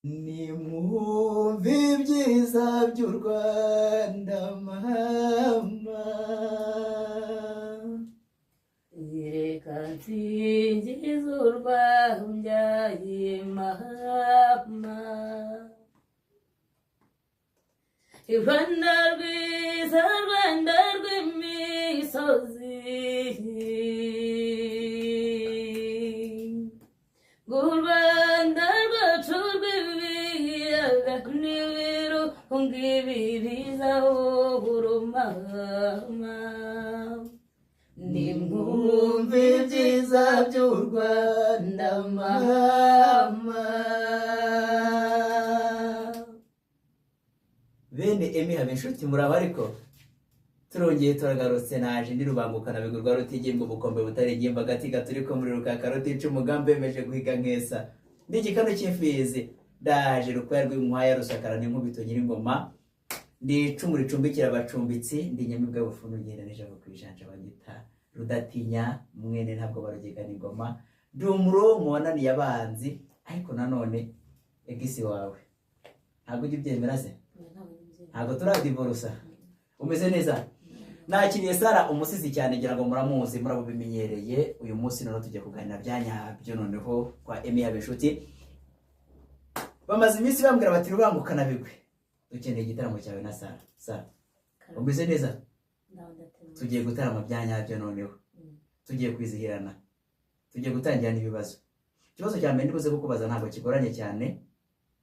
nimwumve ibyiza by'u Rwanda mama, reka nsingize urwambyaye mama, Rwanda rwiza Rwanda rw'imisozi, Rwanda rwacu rw'ibiyaga n'ibirunga ibirizaho urumama, nimwumve ibyiza by'u Rwanda mama. Bene Emi Habinshuti muraba ariko turongeye turagarutse, naje ndi rubangukana bigurwa rutigimba ubukombe butarigimba gatiga turiko muri rukaka rutica umugambi wemeje guhiga nkesa n'igikano cy'imfizi ndaje rukwaya rw'inkwaya rusakara n'inkubito nyir'ingoma ndi icumu ricumbikira abacumbitsi ndi nyamibwa bufuno ngereranije abo kwijanja bagita rudatinya mwene ntabwo barugigana ingoma dumuro muwanani yabanzi, ariko nanone egisi wawe ntabwo ujye ubyemera se, ntabwo turadivorusa. Umeze neza? Nakiriye Sara umusizi cyane ngira ngo muramuzi murabo bimenyereye. Uyu munsi none tujye kuganira byanyabyo noneho kwa Emi Habinshuti. Bamaze iminsi bambwira bati rubangukana bigwe dukeneye igitaramo cyawe na Sara. Sara umeze neza? Tugiye gutarama byanyabyo noneho tugiye kwizihirana, tugiye gutangira n'ibibazo. Ikibazo cya mbere ndibuze kukubaza ntabwo kigoranye cyane,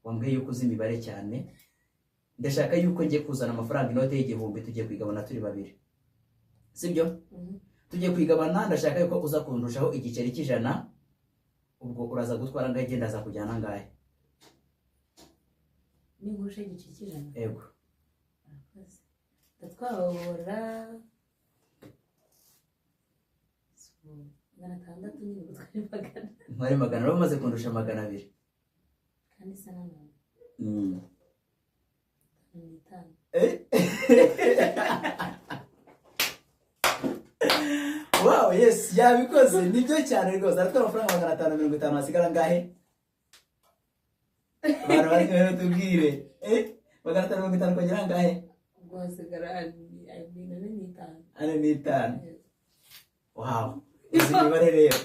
wambwiye yuko uzi imibare cyane. Ndashaka yuko ngiye kuzana amafaranga inote y'igihumbi tugiye kwigabana turi babiri, sibyo? Tugiye kwigabana, ndashaka yuko uza kundushaho igiceri cy'ijana, ubwo uraza gutwara ngahe genda za kujyana ngahe? Ni ngushe igiceri cy'ijana? Yego. Ndatwahora 600 nyine gutwara magana. Ntwari magana rero umaze kundusha 200. Kandi sana none. Wow, yes, yabikoze nibyo cyane rwose. Aratwara amafaranga 550 hasigara ngahe? Bana bari rero tubwire 550 kongera ngahe? Ubwo hasigara 5. Wow, izi mibare rero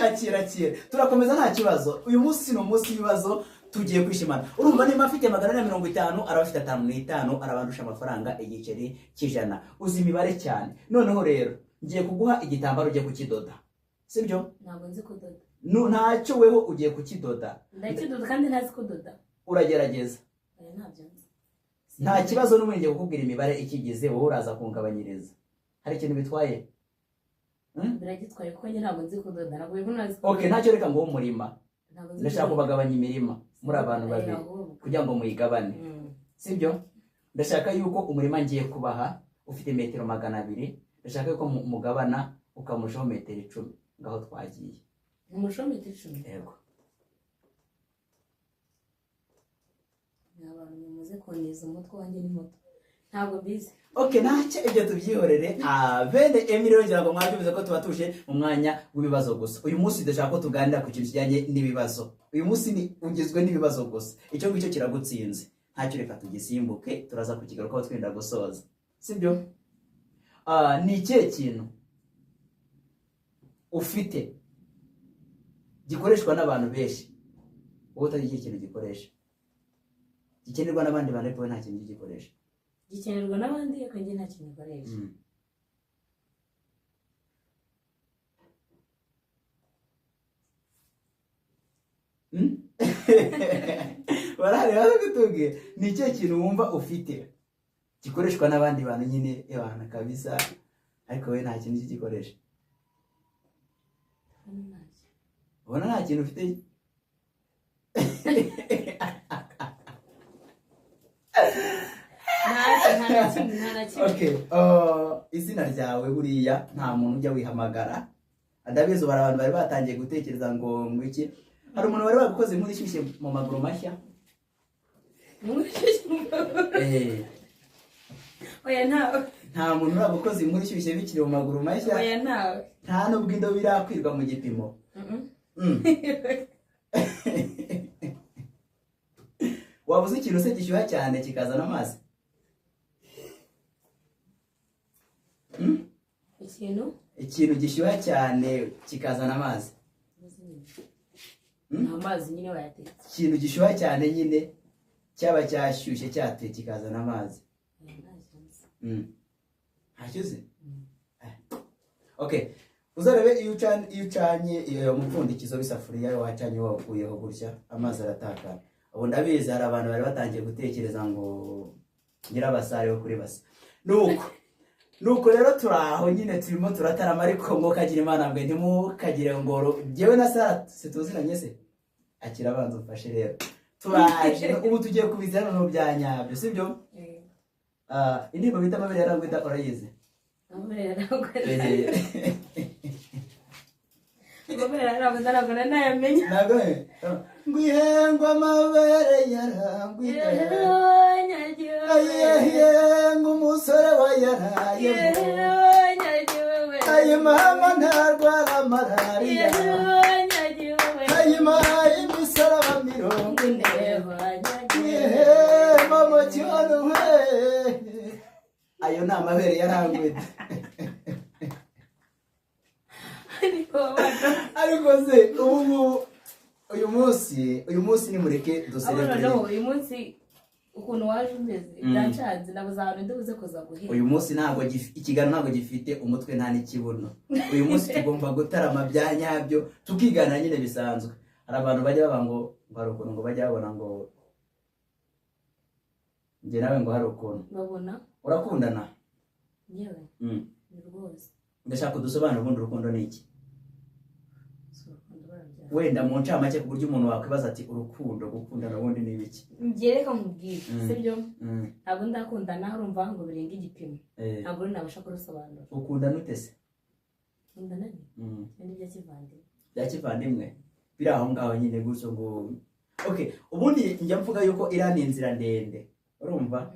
akira. Turakomeza nta kibazo. Uyu munsi no munsi ibibazo tugiye kwishimana. Urumva niba afite 450 arabafite 55 arabandusha amafaranga igiceri cy'ijana. Uzi imibare cyane. Noneho rero ngiye kuguha igitambaro ugiye kukidoda, sibyo? Ntabwo nzi kudoda. Ntacyo weho ugiye kukidoda. Ndakidoda kandi ntazi kudoda. Uragerageza. Ntabyo nzi. Nta kibazo n'umwe ngiye kukubwira imibare ikigize, wowe uraza kungabanyiriza. Hari ikintu bitwaye? Biragitwaye kuko njye ntabwo nzi kudoda. Ntabwo nzi. Okay, ntacyo reka ngo umurima. Ndashaka kubagabanya imirima muri abantu babiri kugira ngo muyigabane, sibyo? Ndashaka yuko umurima ngiye kubaha ufite metero 200, ndashaka yuko mugabana ukamushaho metero 10 ngaho twagiye. Umushaho metero 10? Yego. N'abantu muze koniza umutwe wanjye ni moto. Ntabwo bize. Okay, ntacyo ibyo tubyihorere. Bene Emi rero ngira ngo mwabyumvise ko tuba tuje mu mwanya w'ibibazo gusa. Uyu munsi ndashaka ko tuganira ku kintu kijyanye n'ibibazo. Uyu munsi ni ugizwe n'ibibazo gusa. Icyo ngicyo kiragutsinze. Ntacyo reka tugisimbuke, turaza kukigarukaho twenda gusoza, sibyo? Ni ikihe kintu ufite gikoreshwa n'abantu benshi wowe utagira ikintu gikoresha, gikenerwa n'abandi bantu ariko nta kintu gikoresha? Gikenerwa n'abandi ariko njye nta kintu gikoresha. Barahari barakutubwira ni ikihe kintu wumva ufite gikoreshwa n'abandi bantu nyine y'abantu kabisa ariko we nta kintu gikoresha? Ubona nta kintu ufite? Okay, izina ryawe buriya nta muntu ujya wihamagara. Adabizo bara abantu bari batangiye gutekereza ngo iki. Hari umuntu wari wagukoze inkuru ishyushye mu maguru mashya? Oya ntawe. Nta muntu wagukoze inkuru ishyushye bikiri mu maguru mashya? Oya ntawe. Nta nubwo indo birakwirwa mu gipimo. wabuze ikintu se gishyuha cyane kikazana amazi? Ikintu gishyuha cyane kikazana amazi. Amazi nyine wayatetse. Ikintu gishyuha cyane nyine cyaba cyashyushye cyatuye kikazana amazi. Hashyuze? Okay. Uzarebe iyo ucanye iyo mupfundikizo w'isafuriya wacanye wakuyeho gutya amazi aratakana. Ubu ndabizi hari abantu bari batangiye gutekereza ngo nyirabasare wo kuri basa. Nuko rero turaho nyine turimo turatarama ariko ngo kagira Imana mbwe ntimukagire ngoro jewe na Sara situziranye se akira abanza ufashe rero turaje ubu tugiye kubizana no byanyabyo sibyo indirimbo bita Amabere yarangwida urayize Amabere yarangwida Amabere yarangwida ntabwo nayamenye ntabwo ngwihengwa amabere yarangwida ngo umusore wa yaraye ayi mama ntarwara malariya ayi mama imisaraba 40 mama cyane we ayo ni amabere yarangwida ariko se uyu munsi ni mureke duserebure uyu munsi ukuntu waje umeze byancanze nabuzana ndubuze koza guhera uyu munsi ntago ikigano ntago gifite umutwe nta n'ikibuno uyu munsi tugomba gutarama byanyabyo tukigana nyine bisanzwe hari abantu bajya baba ngo hari ukuntu ngo bajya babona ngo nje nawe ngo hari ukuntu babona urakundana yewe rwose ndashaka kudusobanura ubundi urukundo ni iki wenda mu ncamake ku buryo umuntu wakwibaza ati urukundo gukundana ubundi ni ibiki ngereka mubwire sibyo ntabwo ndakundana urumva ngo birenga igipimo ntabwo nabasha kurusobanura ukundana ute se ukundana ni bya kivandimwe biri aho ngaho nyine gutyo ngo okay ubundi njya mvuga yuko irani inzira ndende urumva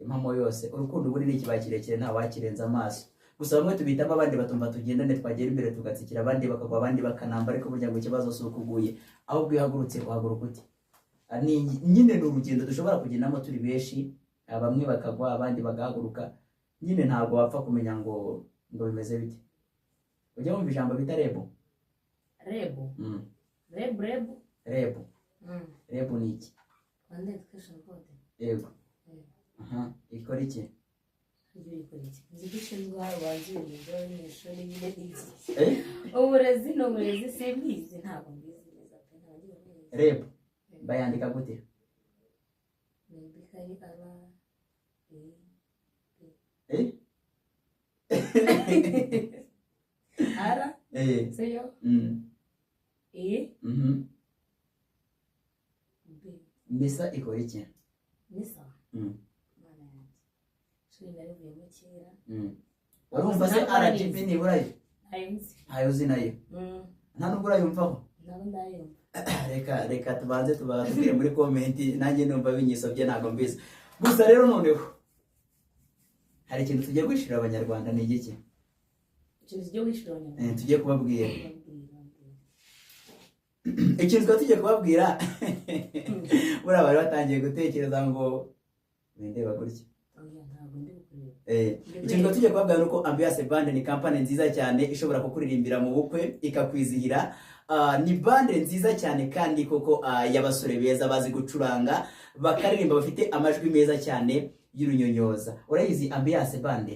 impamo yose urukundo ubundi ni ikibaye kirekire nta wakirenza amaso gusa bamwe tubitamo abandi batumva tugendane twagera imbere tugatsikira abandi bakagwa abandi bakanamba ariko burya ngo ikibazo si ukuguye aho bwihagurutse uhaguruka uti nyine ni urugendo dushobora kugendamo turi benshi bamwe bakagwa abandi bagahaguruka nyine ntabwo wapfa kumenya ngo bimeze bite ujya wumva ijambo bita rebu rebu ni iki yego ikora iki uburezi no burezi simbizi ntabwo mbizi neza pe reb bayandika gute ara seyo misa ikora iki misa narivuyemo kera urumva se RGB nibura ayo uzi nayo nta nubwo urayumvaho ntabwo ndayumva reka tubanze tubabwire muri komenti nanjye numva binyisobye ntabwo mbizi gusa rero noneho hari ikintu tugiye kwishurira abanyarwanda ni igiki ikintu tugiye kwishurira abanyarwanda tugiye kubabwira ikintu tugiye kubabwira buriya bari batangiye gutekereza ngo bindeba gutya ikintu tujye kubabwira nuko Ambiance Band ni company nziza cyane ishobora kukuririmbira mu bukwe ikakwizihira ni bande nziza cyane kandi koko y'abasore beza bazi gucuranga bakaririmba bafite amajwi meza cyane y'urunyonyoza urayizi Ambiance Band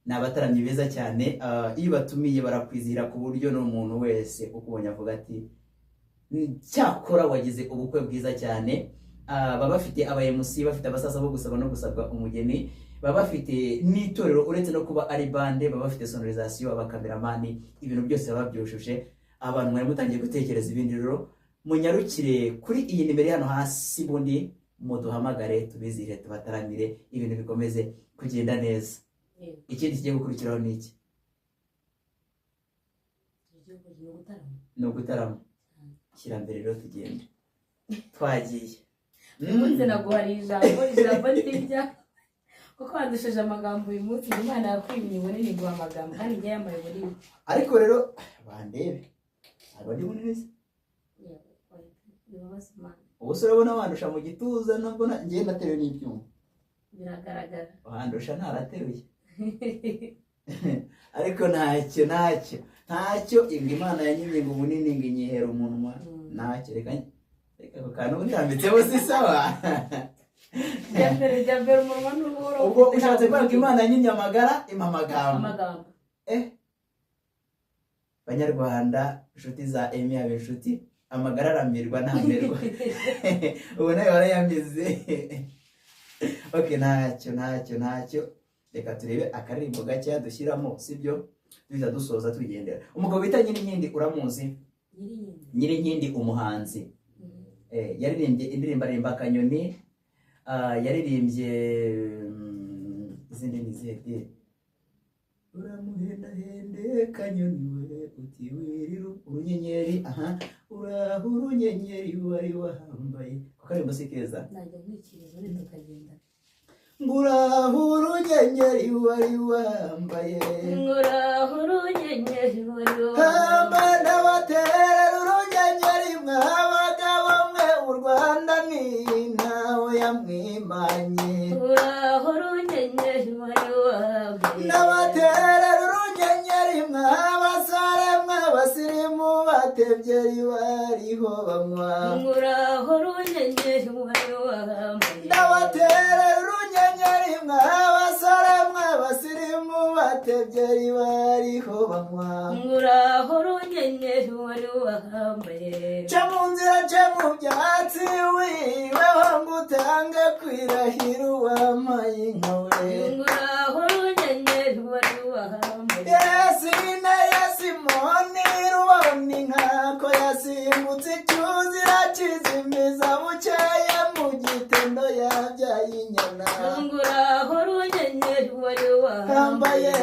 ni abataramyi beza cyane iyo batumiye barakwizihira ku buryo n'umuntu wese ukubonye avuga ati cyakora wagize ubukwe bwiza cyane baba bafite aba MC bafite abasasa bo gusaba no gusabwa umugeni baba bafite n'itorero uretse no kuba ari bande baba bafite sonorisation abakameramani ibintu byose baba byoshushe abantu mwari mutangiye gutekereza ibindi rero munyarukire kuri iyi nimero hano hasi bundi muduhamagare tubizire tubataramire ibintu bikomeze kugenda neza ikindi kigiye gukurikiraho ni iki no gutarama kirambere rero tugende twagiye umunsi naguhari ijambo n'irya kuko wandusheje amagambo uyu munsi Imana yakwimye ubunini guha amagambo kandi njye yambaye bunini ariko rero bandebe abo ndi bunini bibabaza Imana ubuse urabona wandusha mu gituza nabwo ngiye nateruye n'ibyuma biragaragara wandusha ntarateruye ariko ntacyo inga Imana yanyimye ngo bunini ngo inyihera umunwa ntacyo reka ako kantu utambitsemo si sawa jambere umunwa n'ubuhoro ubwo ushatse kuvuga Imana yanyimye amagara amagambo Banyarwanda inshuti za Emi yabe inshuti amagara aramirwa ntamerwa ubu nawe warayamize okay ntacyo reka turebe akaririmbo gake dushyiramo sibyo duhita dusoza tugendera umugabo bita Nyirinkindi uramuzi Nyirinkindi umuhanzi yaririmbye indirimbo arimba akanyoni yaririmbye izindi nizeye uramuhendahende kanyoni we uti wirira urunyenyeri uraho urunyenyeri wari wahambaye kukarimbo si keza najya kwikiriza uri tukagenda nguraho urunyenyeri wari wahambaye nguraho urunyenyeri wari wahambaye n'abaterera urunyenyeri mwabagabo mwe u Rwanda ni nawe yamwimanye nguraho urunyenyeri wari wahambaye n'abaterera urunyenyeri mwabasare mw'abasirimu batebyeri bariho banywa nguraho urunyenyeri wari wahambaye n'abaterera urunyenyeri mw'abasare mw'abasirimu batebyeri bariho banywa nguraho urunyenyeri wari wahambaye ca mu nzira ca mu byatsi wibeho ngo utange kwirahira uwampaye inka we nguraho urunyenyeri wari wahambaye Yasine Yasimoni rubona inka ko yasimbutse icyuzi irakizimiza bukeye mu gitondo yabyaye inyana nguraho urunyenyeri wari hambaye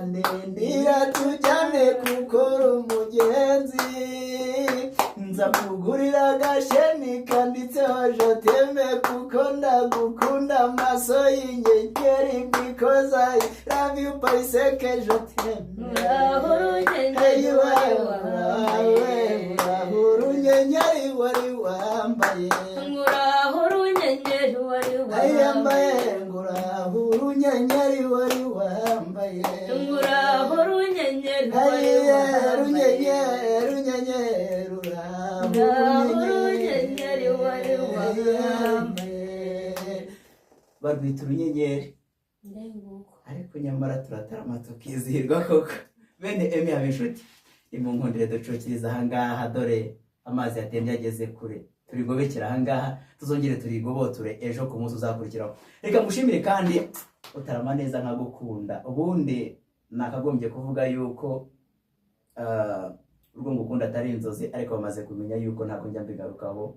ndendera tujyane gukora umugenzi nza kugurira agasheni kanditseho joteme kuko ndagukunda amaso y'inyenyeri because I love you pariseke joteme nguraho urunyenyeri wari wahambaye nguraho urunyenyeri wari wambaye nguraho urunyenyeri wari ayambaye nguraho urunyenyeri wari wambaye nguraho urunyenyeri wari runyenyeri urunyenyeri wari wahambaye barwita urunyenyeri ariko nyamara turatarama tukizihirwa koko bene Emi yabe inshuti imunkundire ducukiriza ahangaha dore amazi yatembye ageze kure turigobekera ahangaha tuzongere turigoboture ejo ku munsi uzakurikiraho reka mushimire kandi utarama neza nkagukunda ubundi nakagombye kuvuga yuko urwo ngukunda atari inzozi ariko bamaze kumenya yuko ntako njya mbigarukaho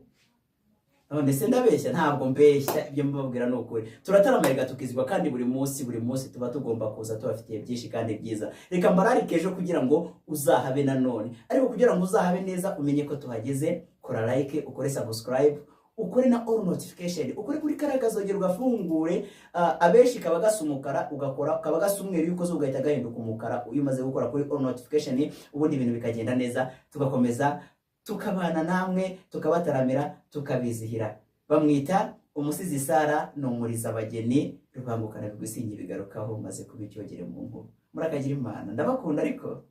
none se ndabeshya ntabwo mbeshya ibyo mbabwira n'ukuri turataramariga tukizwa kandi buri munsi tuba tugomba kuza tubafitiye byinshi kandi byiza reka mbararike ejo kugira ngo uzahabe nanone ariko kugira ngo uzahabe neza umenye ko tuhageze kora like ukore subscribe ukore na all notification ukore kuri karagazogera ugafungure abenshi kaba gasa umukara ugakora kaba gasa umweru yuko zo ugahita gahinduka umukara uyu maze gukora kuri all notification ubundi ibintu bikagenda neza tugakomeza tukabana namwe tukabataramira tukabizihira bamwita umusizi Sara n'umuriza abageni rubangukana rw'isingi bigarukaho maze kubicyogere mu nkuru murakagira Imana ndabakunda ariko